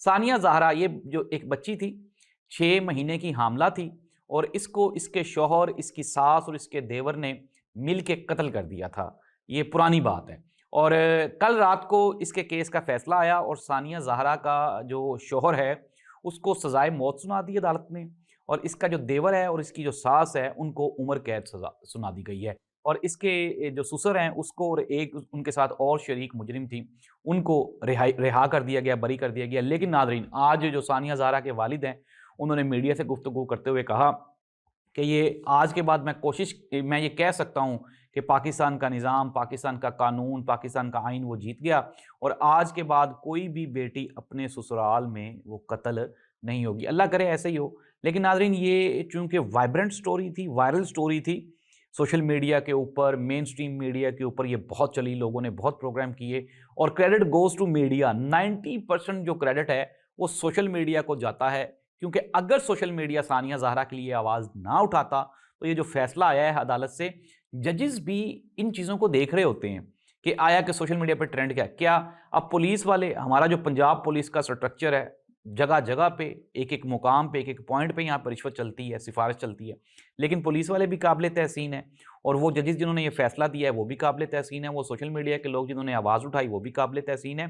ثانیہ زہرا یہ جو ایک بچی تھی، 6 مہینے کی حاملہ تھی، اور اس کو اس کے شوہر، اس کی ساس اور اس کے دیور نے مل کے قتل کر دیا تھا۔ یہ پرانی بات ہے، اور کل رات کو اس کے کیس کا فیصلہ آیا، اور ثانیہ زہرا کا جو شوہر ہے اس کو سزائے موت سنا دی عدالت نے، اور اس کا جو دیور ہے اور اس کی جو ساس ہے ان کو عمر قید سزا سنا دی گئی ہے، اور اس کے جو سسر ہیں اس کو اور ایک ان کے ساتھ اور شریک مجرم تھی ان کو رہا کر دیا گیا، بری کر دیا گیا۔ لیکن ناظرین، آج جو ثانیہ زہرا کے والد ہیں انہوں نے میڈیا سے گفتگو کرتے ہوئے کہا کہ یہ آج کے بعد میں یہ کہہ سکتا ہوں کہ پاکستان کا نظام، پاکستان کا قانون، پاکستان کا آئین وہ جیت گیا، اور آج کے بعد کوئی بھی بیٹی اپنے سسرال میں وہ قتل نہیں ہوگی۔ اللہ کرے ایسے ہی ہو۔ لیکن ناظرین، یہ چونکہ وائبرنٹ سٹوری تھی، وائرل سٹوری تھی، سوشل میڈیا کے اوپر، مین سٹریم میڈیا کے اوپر یہ بہت چلی، لوگوں نے بہت پروگرام کیے، اور کریڈٹ گوز ٹو میڈیا۔ 90% جو کریڈٹ ہے وہ سوشل میڈیا کو جاتا ہے، کیونکہ اگر سوشل میڈیا ثانیہ زہرا کے لیے آواز نہ اٹھاتا تو یہ جو فیصلہ آیا ہے عدالت سے، ججز بھی ان چیزوں کو دیکھ رہے ہوتے ہیں کہ آیا کہ سوشل میڈیا پہ ٹرینڈ کیا اب پولیس والے، ہمارا جو پنجاب پولیس کا سٹرکچر ہے، جگہ جگہ پہ، ایک ایک مقام پہ، ایک ایک پوائنٹ پہ یہاں پر رشوت چلتی ہے، سفارش چلتی ہے، لیکن پولیس والے بھی قابل تحسین ہیں، اور وہ ججز جنہوں نے یہ فیصلہ دیا ہے وہ بھی قابل تحسین ہے، وہ سوشل میڈیا کے لوگ جنہوں نے آواز اٹھائی وہ بھی قابل تحسین ہے،